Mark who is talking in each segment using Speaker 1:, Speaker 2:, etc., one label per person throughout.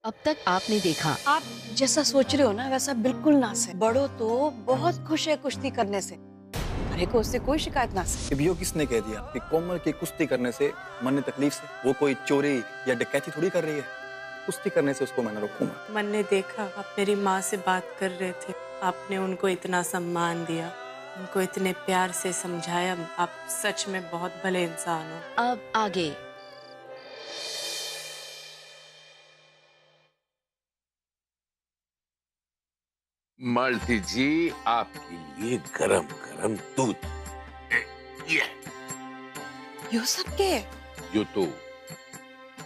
Speaker 1: अब तक आपने देखा।
Speaker 2: आप जैसा सोच रहे हो ना वैसा बिल्कुल ना से। बड़ो तो बहुत खुश है कुश्ती करने से। अरे को उससे कोई शिकायत ना से।
Speaker 3: ये किसने कह दिया कि कोमल की कुश्ती करने से मन ने तकलीफ से? वो कोई चोरी या डकैती थोड़ी कर रही है। कुश्ती करने से उसको मैं न रोकूंगा।
Speaker 4: मन ने देखा आप मेरी माँ से बात कर रहे थे, आपने उनको इतना सम्मान दिया, उनको इतने प्यार से समझाया। आप सच में बहुत भले इंसान हो।
Speaker 1: अब आगे।
Speaker 5: मालती जी, आपके लिए गरम गरम दूध। ये
Speaker 2: यो सब के है?
Speaker 5: यो तो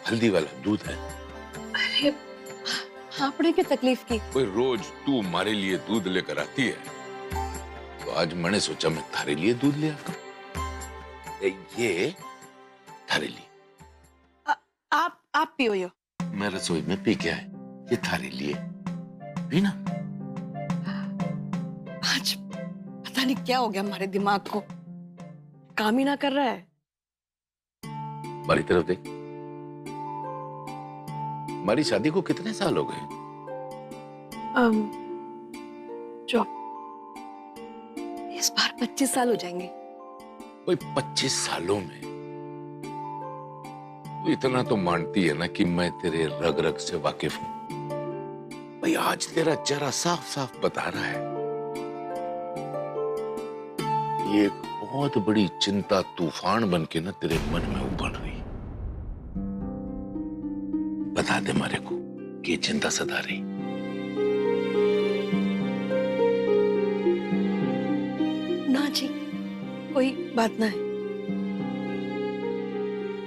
Speaker 5: हल्दी वाला दूध है।
Speaker 2: अरे आपने क्या तकलीफ की?
Speaker 5: कोई रोज तू हमारे लिए दूध लेकर आती है, तो आज मैंने सोचा मैं थारे लिए दूध ले आता हूं। ये थारे लिए।
Speaker 2: आप पियो यो।
Speaker 5: मैं रसोई में पी के आए, ये थारे लिए पीना।
Speaker 2: आज पता नहीं क्या हो गया हमारे दिमाग को, काम ही ना कर रहा है।
Speaker 5: हमारी तरफ देख। हमारी शादी को कितने साल हो गए?
Speaker 2: जो इस बार 25 साल हो जाएंगे।
Speaker 5: भाई 25 सालों में तू इतना तो मानती है ना कि मैं तेरे रग रग से वाकिफ हूं। भाई आज तेरा चेहरा साफ साफ बता रहा है ये एक बहुत बड़ी चिंता तूफान बन के ना तेरे मन में उभर रही। बता दे मारे को कि ये चिंता सता रही।
Speaker 2: ना जी, कोई बात ना है।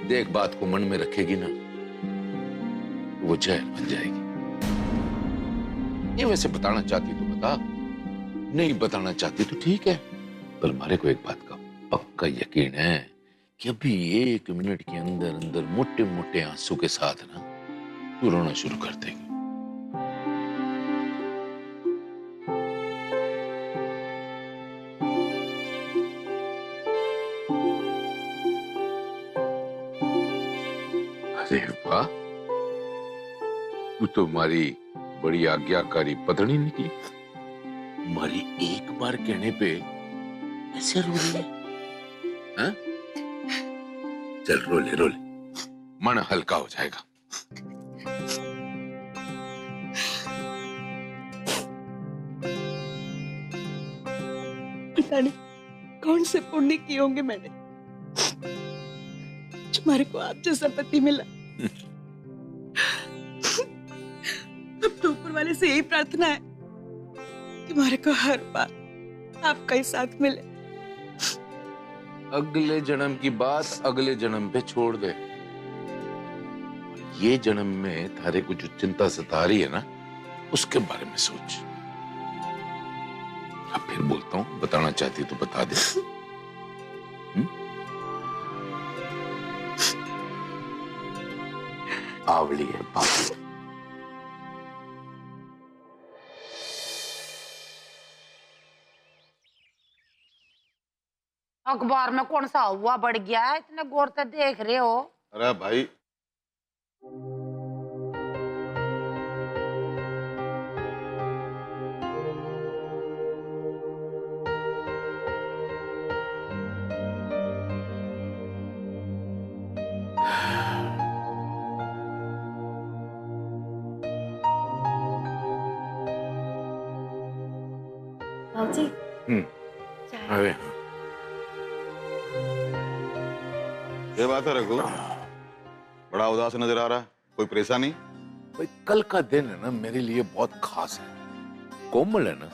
Speaker 5: देख, बात को मन में रखेगी ना तो वो जहर बन जाएगी। ये वैसे बताना चाहती तो बता, नहीं बताना चाहती तो ठीक है। पर मारे को एक बात का पक्का यकीन है कि अभी 1 मिनट के अंदर अंदर मोटे मोटे आंसू के साथ ना तू रोना शुरू कर देगी। अरे वाह, तू तो हमारी बड़ी आज्ञाकारी पत्नी निकली। हमारी एक बार कहने पे ऐसे रो रही है। हाँ? चल रोले रोले, मन हल्का हो जाएगा।
Speaker 2: पता नहीं कौन से पुण्य किए होंगे मैंने, तुम्हारे को आप जैसा पति मिला। अब तो ऊपर वाले से यही प्रार्थना है कि हमारे को हर बार आपका ही साथ मिले।
Speaker 5: अगले जन्म की बात अगले जन्म पे छोड़ दे। ये जन्म में थारे को जो चिंता सता रही है ना, उसके बारे में सोच। अब फिर बोलता हूं, बताना चाहती तो बता दे। आवली है बावली।
Speaker 6: अखबार में कौन सा हुआ बढ़ गया है, इतने गौर से देख रहे हो?
Speaker 7: अरे भाई,
Speaker 2: जी
Speaker 5: अरे
Speaker 7: ये बात है रघु, बड़ा उदास नजर आ रहा है। कोई परेशानी?
Speaker 5: भाई कल का दिन है ना मेरे लिए बहुत खास है। कोमल है ना,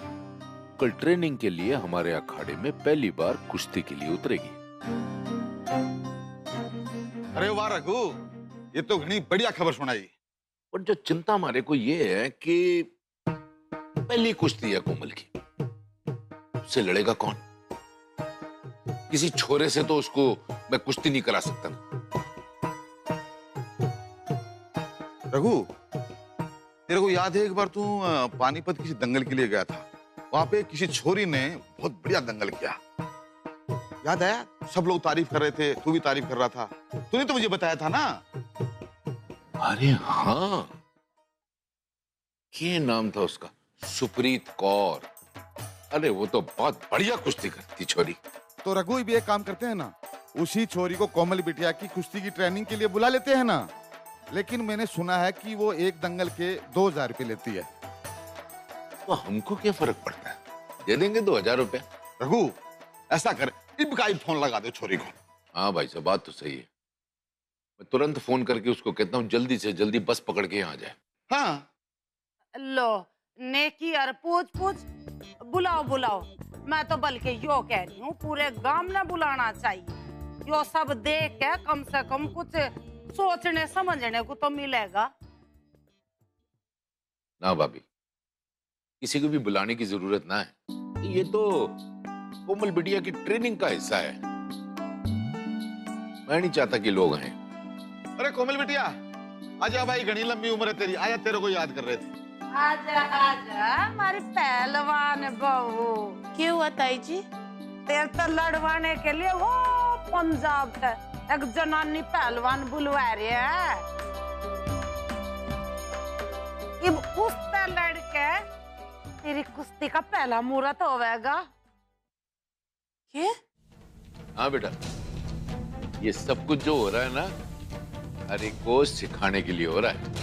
Speaker 5: कल ट्रेनिंग के लिए हमारे अखाड़े में पहली बार कुश्ती के लिए उतरेगी।
Speaker 7: अरे वाह रघु, ये तो घनी बढ़िया खबर सुनाई।
Speaker 5: और जो चिंता हमारे को ये है कि पहली कुश्ती है कोमल की, उससे लड़ेगा कौन? किसी छोरे से तो उसको मैं कुश्ती नहीं करा सकता ना।
Speaker 7: रघु, तेरे को याद है एक बार तू पानीपत किसी दंगल के लिए गया था, वहां पे किसी छोरी ने बहुत बढ़िया दंगल किया, याद है? सब लोग तारीफ कर रहे थे, तू भी तारीफ कर रहा था। तूने तो मुझे बताया था ना।
Speaker 5: अरे हाँ, क्या नाम था उसका, सुप्रीत कौर। अरे वो तो बहुत बढ़िया कुश्ती करती छोरी।
Speaker 7: तो रघु भी एक काम करते हैं ना, उसी छोरी को कोमल बिटिया की कुश्ती की ट्रेनिंग के लिए बुला लेते हैं ना। लेकिन मैंने सुना है कि वो एक दंगल के 2000 रुपए लेती है।
Speaker 5: तो हमको क्या फर्क पड़ता है, दे देंगे 2000 रुपया।
Speaker 7: रघु ऐसा कर, इब का ही फोन लगा दे छोरी को।
Speaker 5: हाँ भाई साहब, बात तो सही है। मैं तुरंत फोन करके उसको कहता हूँ जल्दी से जल्दी बस पकड़ के यहाँ आ जाए।
Speaker 7: हाँ
Speaker 6: लो नेकी और पूछ पूछ, बुलाओ बुलाओ। मैं तो बल्कि यो कह रही हूँ पूरे गांव ने बुलाना चाहिए। यो सब देख के कम से कम कुछ सोचने समझने को तो मिलेगा
Speaker 5: ना भाभी, किसी को भी बुलाने की जरूरत ना है। ये तो कोमल बिटिया की ट्रेनिंग का हिस्सा है। मैं नहीं चाहता कि लोग आए।
Speaker 7: अरे कोमल बिटिया आजा भाई, घनी लंबी उम्र है तेरी, आया तेरे को याद कर रहे थे।
Speaker 6: आजा आजा हमारी पहलवान बहू।
Speaker 4: क्यों हुआ ताई जी?
Speaker 6: तेरे तो लड़वाने के लिए वो पंजाब से एक जनानी पहलवान बुलवा रही है। अब उससे लड़के तेरी कुश्ती का पहला मुहूर्त होवेगा।
Speaker 4: क्या?
Speaker 5: हाँ बेटा, ये सब कुछ जो हो रहा है ना, हरि को सिखाने के लिए हो रहा है।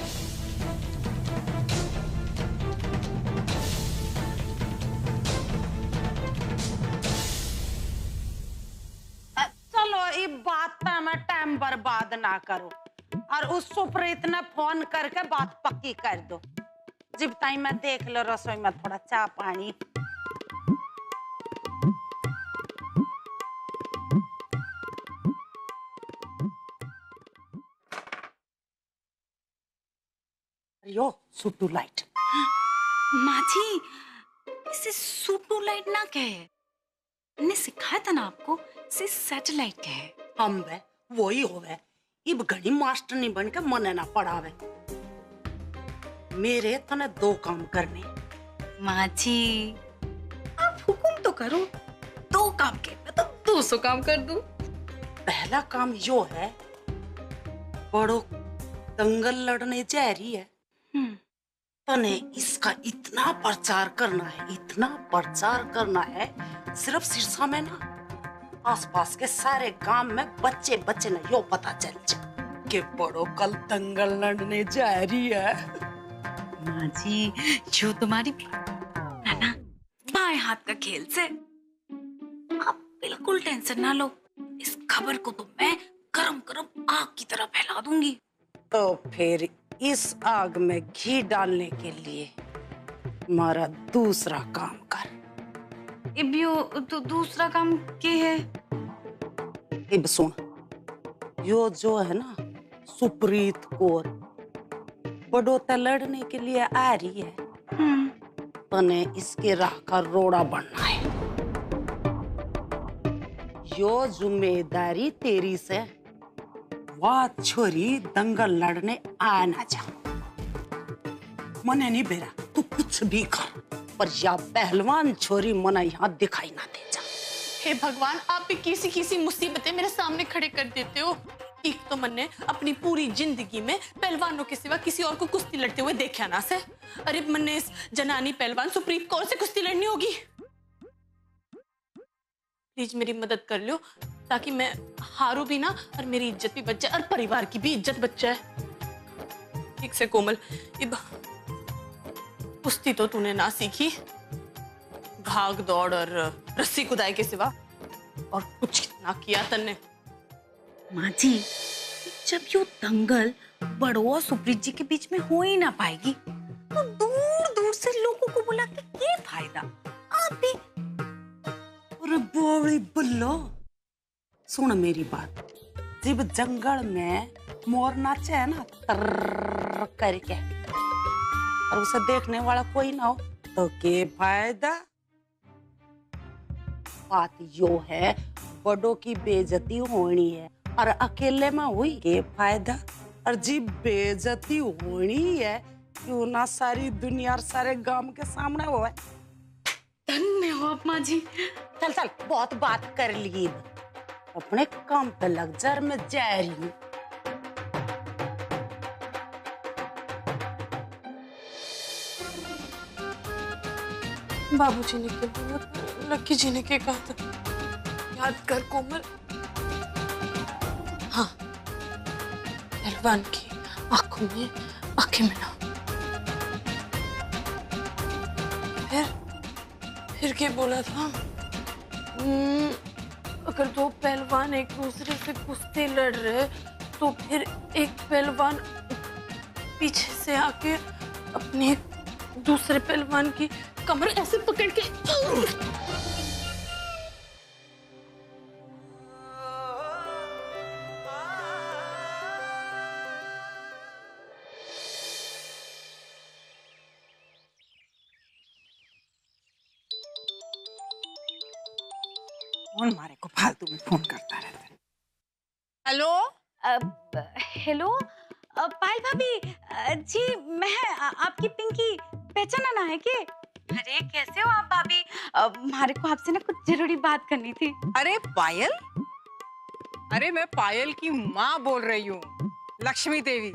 Speaker 6: चलो ये बात पे मैं टाइम बर्बाद ना करो और उस सुप्रीत ने फोन करके बात पक्की कर दो। जब टाइम मैं देख लो रसोई में थोड़ा चाय पानी। यो सुटू लाइट।
Speaker 1: माँ जी, इसे सुटू लाइट ना कहे, मैंने सिखाया था ना आपको, इसे सैटेलाइट कहे।
Speaker 6: हम वे वही होवे। इब घनी मास्टर नहीं बन के मने ना पड़ावे। मेरे तने 2 काम करने।
Speaker 1: माँ जी, आप हुकुम तो करो, 2 काम के मैं तो 200 काम कर दूं।
Speaker 6: पहला काम यो है, बड़ो दंगल लड़ने जा रही है, तने इसका इतना प्रचार करना है, इतना प्रचार करना है, सिर्फ सिरसा में ना, आसपास के सारे गांव में बच्चे बच्चे ने यो पता चल जाए कि बड़ो कल दंगल लड़ने जा रही है।
Speaker 1: माँ जी, जो तुम्हारी ना बाएं हाथ का खेल से, आप बिल्कुल टेंशन ना लो। इस खबर को तो मैं गरम गरम आग की तरह फैला दूंगी।
Speaker 6: तो फिर इस आग में घी डालने के लिए हमारा दूसरा काम कर।
Speaker 1: इबियो तो दूसरा काम क्या है?
Speaker 6: इब सुन, यो जो है ना सुप्रीत कौर, बड़ोता लड़ने के लिए आ रही है, तने इसके राह का रोड़ा बनना है। यो जिम्मेदारी तेरी से, वाह छोरी दंगल लड़ने आ ना जा। मने नहीं बेरा, तू कुछ भी कर, पर या पहलवान छोरी मना यहाँ दिखाई ना दे जा।
Speaker 4: हे भगवान, आप भी किसी किसी मुसीबतें मेरे सामने खड़े कर देते हो। एक तो मैंने अपनी पूरी जिंदगी में पहलवानों के सिवा किसी और को कुश्ती लड़ते हुए देखा ना से। अरे मैंने इस जनानी पहलवान सुप्रीत कौर से कुश्ती लड़नी होगी। प्लीज मेरी मदद कर लो, ताकि मैं हारू भी ना और मेरी इज्जत भी बच जाए और परिवार की भी इज्जत बच जाए। ठीक से कोमल, इब कुश्ती तो तूने ना सीखी, भाग दौड़ और रस्सी कुदाई के सिवा और कुछ ना किया तन्ने।
Speaker 1: माँ जी, जब यो दंगल बड़ो और सुप्रीत जी के बीच में हो ही ना पाएगी, तो दूर दूर से लोगों को बुला के क्या फायदा? आप भी।
Speaker 6: अरे बोली बुल्लो, सुन मेरी बात। जब जंगल में मोर नाचे है ना तर करके, और उसे देखने वाला कोई ना हो, तो के फायदा? बात यो है, बड़ों की बेइज्जती होनी है और अकेले में हुई के फायदा? और जी बेइज्जती होनी है, क्यों ना सारी दुनिया और सारे गांव के सामने हो।
Speaker 1: धन्यवाद माँ जी।
Speaker 6: चल चल, बहुत बात कर ली, अपने काम पे लग जा, मैं जा रही हूँ।
Speaker 4: बाबूजी ने क्या बोला था, लक्की जी ने क्या कहा था, याद कर कोमल। हाँ, पहलवान की आंखों में आंखें मिला। फिर क्या बोला था? अगर दो पहलवान एक दूसरे से कुश्ती लड़ रहे तो फिर एक पहलवान पीछे से आके अपने दूसरे पहलवान की कमर ऐसे पकड़ के
Speaker 2: कौन मारे को फालतू में फोन करता रहता है।
Speaker 8: हेलो
Speaker 1: हेलो पायल भाभी, जी मैं आपकी पिंकी, पहचाना ना है के? अरे कैसे हो आप भाभी? हमारे को आपसे ना कुछ जरूरी बात करनी थी।
Speaker 8: अरे पायल, अरे मैं पायल की माँ बोल रही हूँ, लक्ष्मी देवी,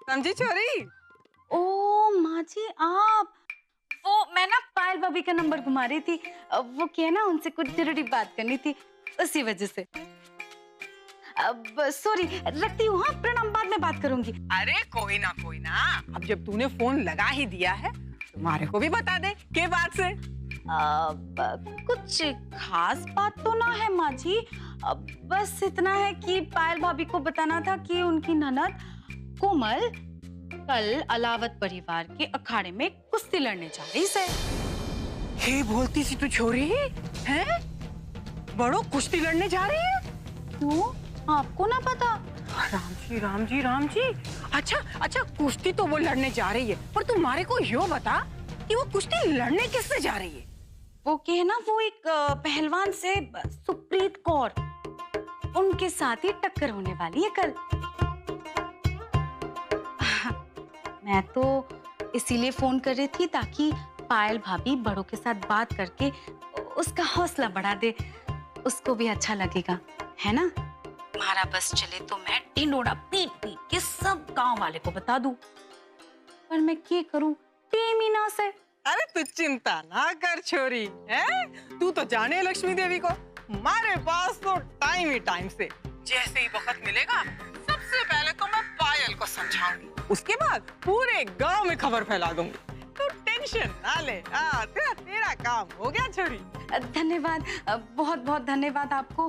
Speaker 8: समझी छोरी?
Speaker 1: ओ माँ जी आप, वो मैं ना पायल भाभी का नंबर घुमा रही थी, वो क्या है ना उनसे कुछ जरूरी बात करनी थी, उसी वजह से। अब सॉरी, रखती हूँ, हाँ प्रणाम, बाद में बात करूंगी।
Speaker 8: अरे कोई ना, अब जब तूने फोन लगा ही दिया है तुम्हारे को भी बता दे के बात से।
Speaker 1: कुछ खास बात तो ना है माँ जी, बस इतना है कि पायल भाभी को बताना था कि उनकी ननद कोमल कल अलावत परिवार के अखाड़े में कुश्ती लड़ने जा रही है।
Speaker 8: हे बोलती सी तू छोरी है, बड़ो कुश्ती लड़ने जा रही है?
Speaker 1: क्यों, आपको ना पता?
Speaker 8: राम जी, अच्छा कुश्ती तो वो लड़ने जा रही है, पर तुम्हारे को यो बता कि वो कुश्ती लड़ने किससे जा रही है?
Speaker 1: वो क्या है ना, वो एक पहलवान से सुप्रीत कौर, उनके साथ ही टक्कर होने वाली है कल। मैं तो इसीलिए फोन कर रही थी ताकि पायल भाभी बड़ों के साथ बात करके उसका हौसला बढ़ा दे, उसको भी अच्छा लगेगा, है ना? हमारा बस चले तो मैं ढिंडोरा पीट पीट के सब गांव वाले को बता दूं, पर मैं क्या करूं, टेम ही ना से।
Speaker 8: अरे तू चिंता ना कर छोरी, है? तू तो जाने लक्ष्मी देवी को, हमारे पास तो टाइम ही टाइम से, जैसे ही वक्त मिलेगा सबसे पहले तो मैं पायल को समझाऊंगी, उसके बाद पूरे गांव में खबर फैला दूंगी। तू टेंशन ना ले, तेरा काम हो गया छोरी।
Speaker 1: धन्यवाद, बहुत बहुत धन्यवाद आपको,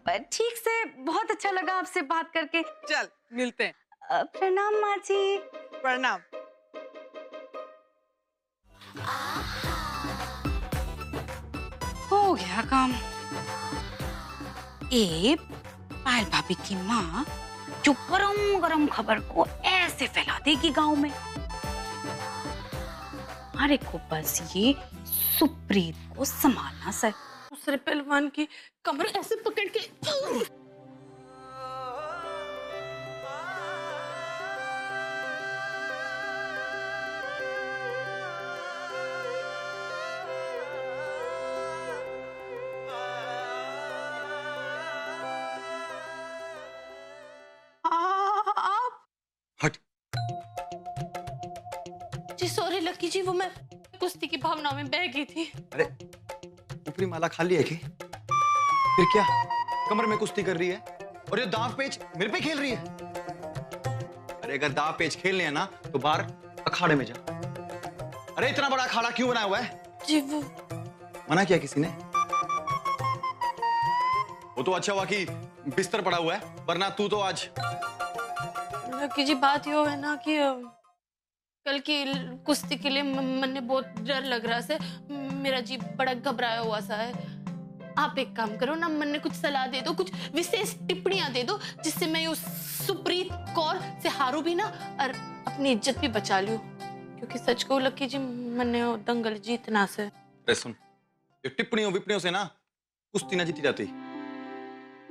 Speaker 1: ठीक से बहुत अच्छा लगा आपसे बात करके।
Speaker 8: चल मिलते हैं।
Speaker 1: प्रणाम माँ जी।
Speaker 8: प्रणाम।
Speaker 1: हो गया काम। ए पायल भाभी की माँ जो गरम गरम खबर को ऐसे फैला देगी गांव में, हमारे को बस ये सुप्रीत को संभालना सर।
Speaker 4: दूसरे पहलवान की कमर ऐसे पकड़ के
Speaker 3: हट।
Speaker 4: जी सॉरी लकी जी, वो मैं कुश्ती की भावना में बह गई थी।
Speaker 3: अरे ऊपरी माला खाली है कि? फिर क्या कमर में कुश्ती कर रही है और ये दांव पेच मेरे पे खेल रही है? अरे अगर दांव पेच खेलने हैं ना तो बाहर अखाड़े में जा। अरे इतना बड़ा अखाड़ा क्यों बनाया हुआ है?
Speaker 4: जी वो
Speaker 3: मना किया किसी ने? वो तो अच्छा हुआ कि बिस्तर पड़ा हुआ है, वरना तू तो आज।
Speaker 4: लकी जी बात यो है ना कि कल की कुश्ती के लिए मैंने बहुत डर लग रहा है, मेरा जी बड़ा घबराया हुआ सा है। आप एक काम करो ना, मैंने कुछ सलाह दे दो, कुछ विशेष टिप्पणियां दे दो जिससे मैं उस सुप्रीत कौर से हारू भी ना और अपनी इज्जत भी बचा लूं, क्योंकि सच को लकी जी मैंने वो दंगल जीतना से।
Speaker 3: अरे सुन, ये टिप्पणियों विप्पणियों से ना कुश्ती ना जीती जाती।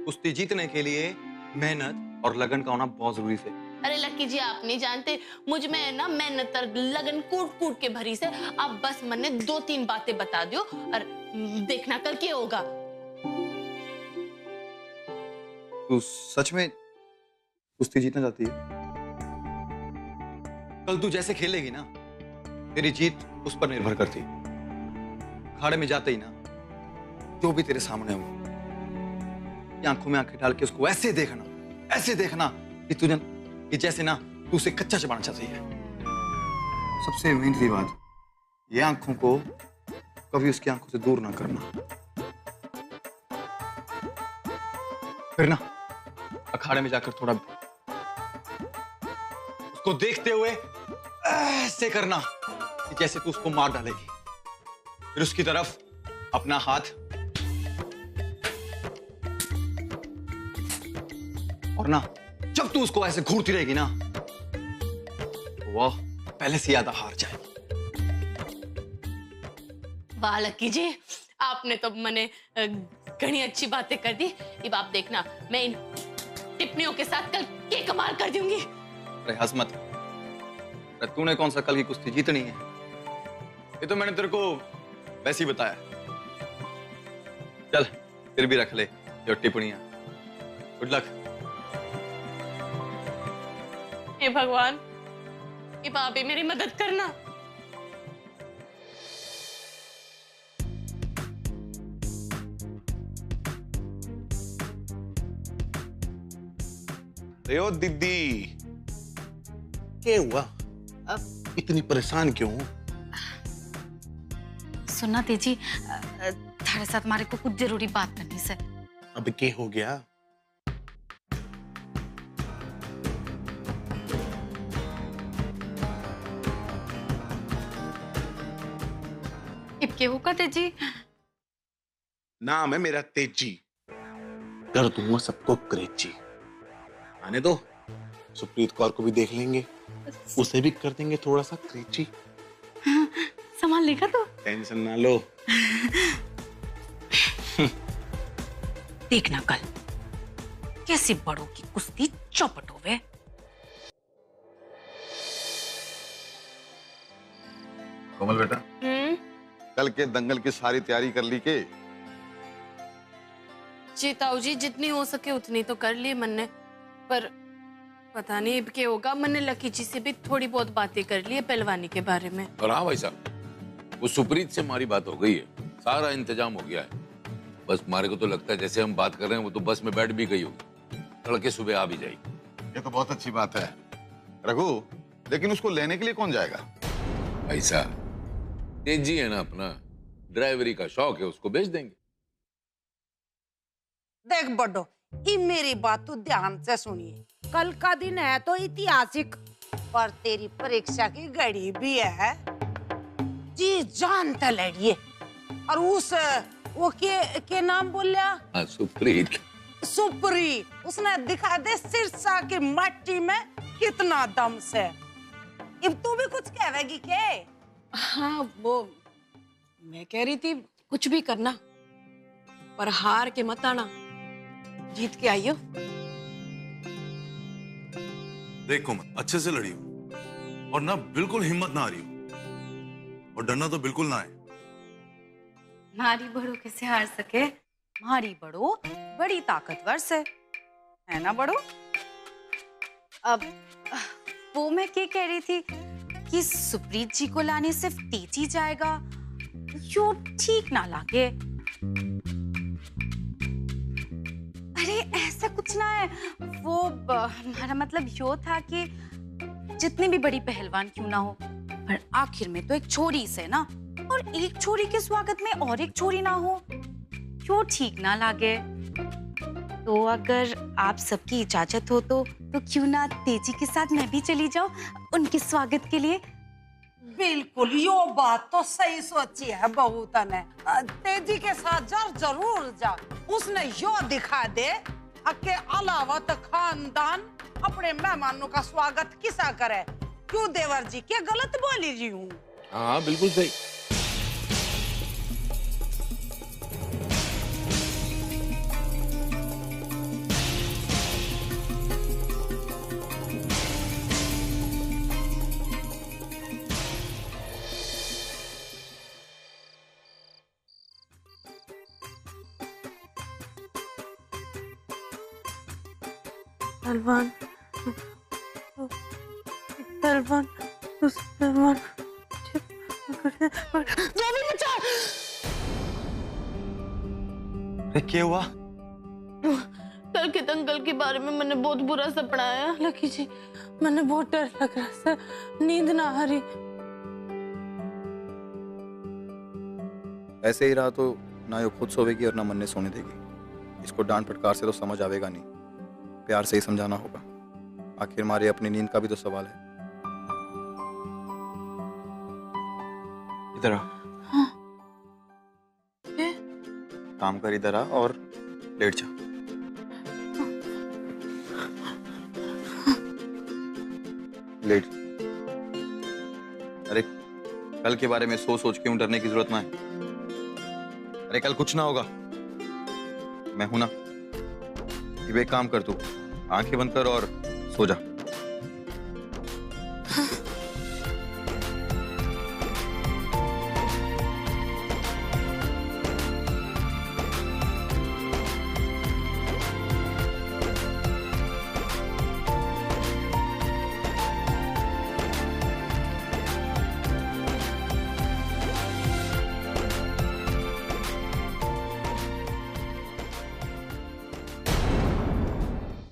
Speaker 3: कुश्ती जीतने के लिए मेहनत और लगन का होना बहुत जरूरी है।
Speaker 4: अरे लकी जी आप नहीं जानते, मुझ में ना मेहनत और लगन कूट कूट के भरी से। आप बस मैंने 2-3 बातें बता दो और देखना कल क्या होगा।
Speaker 3: तू सच में कुश्ती जीतना चाहती है? कल तू जैसे खेलेगी ना, तेरी जीत उस पर निर्भर करती। अखाड़े में जाते ही ना जो भी तेरे सामने हो, ये आंखों में आंखें डाल के उसको ऐसे देखना कि तुझे कि जैसे ना तू उसे कच्चा चबाना चाहती है। सबसे मेन सी बात, ये आंखों को कभी उसकी आंखों से दूर ना करना, फिर ना अखाड़े में जाकर थोड़ा उसको देखते हुए ऐसे करना कि जैसे तू उसको मार डालेगी, फिर उसकी तरफ अपना हाथ और ना जब तू उसको ऐसे घूरती रहेगी ना तो वह पहले से ज्यादा हार जाएगी।
Speaker 4: वाह लकी जी, आपने तो मने घनी अच्छी बातें कर दी। अब आप देखना, मैं इन टिप्पणियों के साथ कल ये कमाल कर दूंगी।
Speaker 3: अरे हंस मत, अरे तूने कौन सा कल की कुश्ती जीतनी है, ये तो मैंने तेरे को वैसे ही बताया। चल फिर भी रख ले ये टिप्पणियां। Good luck.
Speaker 4: हे भगवान, ये भाभी मेरी मदद करना।
Speaker 7: रेओ दीदी, क्या हुआ? इतनी परेशान क्यों?
Speaker 1: सुनना तेजी, थारे साथ हमारे को कुछ जरूरी बात करनी से।
Speaker 7: अब क्या हो गया?
Speaker 1: इब के होगा तेजी?
Speaker 7: नाम है मेरा तेजी, कर दूंगा सबको क्रेजी। आने दो, सुप्रीत कौर को भी देख लेंगे, उसे भी कर देंगे थोड़ा सा क्रेजी।
Speaker 1: संभाल लेगा तो?
Speaker 7: टेंशन ना लो।
Speaker 1: देखना कल कैसे बड़ों की कुश्ती चौपट होवे।
Speaker 7: कोमल बेटा, कल के दंगल की सारी तैयारी कर ली के?
Speaker 4: जी ताऊ जी, जितनी हो सके उतनी तो कर ली मैंने, पर पता नहीं अब क्या होगा। मैंने लकी जी से भी थोड़ी बहुत बातें कर ली है पहलवानी के बारे में।
Speaker 5: और हाँ भाई साहब, वो सुप्रीत से हमारी बात हो गई है, सारा इंतजाम हो गया है। बस हमारे को तो लगता है जैसे हम बात कर रहे हैं वो तो बस में बैठ भी गई होगी, तड़के सुबह आ भी जाएगी।
Speaker 7: ये तो बहुत अच्छी बात है रघु, लेकिन उसको लेने के लिए कौन जाएगा?
Speaker 5: भाई साहब, तेजी है ना अपना, ड्राइवरी का शौक है, उसको भेज देंगे।
Speaker 6: देख बड्डो, ये मेरी बात तो ध्यान से सुनिए। कल का दिन है तो ऐतिहासिक, पर तेरी परीक्षा की घड़ी भी है। जी जान तो लड़िए, और उस वो के नाम बोलिया?
Speaker 5: हाँ, सुप्रीत।
Speaker 6: सुप्री, उसने दिखा दे सिरसा की मट्टी में कितना दम से। अब तू भी कुछ कहेगी के?
Speaker 8: हाँ, वो मैं कह रही थी कुछ भी करना, पर हार के मत आना, जीत के आइयो।
Speaker 9: देखो मत, अच्छे से लड़ी हो और ना बिल्कुल हिम्मत ना आ रही हो, और डरना तो बिल्कुल ना है।
Speaker 1: मारी बड़ो कैसे हार सके? मारी बड़ो बड़ी ताकतवर से है ना बड़ो। अब वो मैं क्या कह रही थी कि सुप्रीत जी को लाने सिर्फ तेजी जाएगा, यो ठीक ना लागे। अरे ऐसा कुछ ना है, वो हमारा मतलब यो था कि जितनी भी बड़ी पहलवान क्यों ना हो, पर आखिर में तो एक छोरी से ना, और एक छोरी के स्वागत में और एक छोरी ना हो, क्यों ठीक ना लागे। तो अगर आप सबकी इजाजत हो तो क्यों ना तेजी के साथ मैं भी चली जाऊं उनके स्वागत के लिए।
Speaker 6: बिल्कुल, यो बात तो सही सोची है बहूता ने। तेजी के साथ जरूर जा। उसने यो दिखा दे के अलावा तो खानदान अपने मेहमानों का स्वागत किसा करे। क्यों देवर जी, क्या गलत बोली रही हूँ?
Speaker 5: हाँ बिल्कुल सही।
Speaker 4: पहलवान, पहलवान, उस पहलवान,
Speaker 3: क्या हुआ?
Speaker 4: कल के दंगल के बारे में मैंने बहुत बुरा सपना आया लकी जी। मैंने बहुत डर लग रहा सर, नींद ना आ रही।
Speaker 10: ऐसे ही रहा तो ना ये खुद सोएगी और ना मन ने सोने देगी। इसको डांट फटकार से तो समझ आवेगा नहीं, प्यार से ही समझाना होगा। आखिर हमारी अपनी नींद का भी तो सवाल है। इधर आ।
Speaker 4: हाँ।
Speaker 10: काम कर, इधर आ और लेट जा। लेट। अरे कल के बारे में सोच सोच क्यों डरने की जरूरत ना है। अरे कल कुछ ना होगा, मैं हूं ना। अब एक काम कर, तू आंखें बंद कर और सो जा।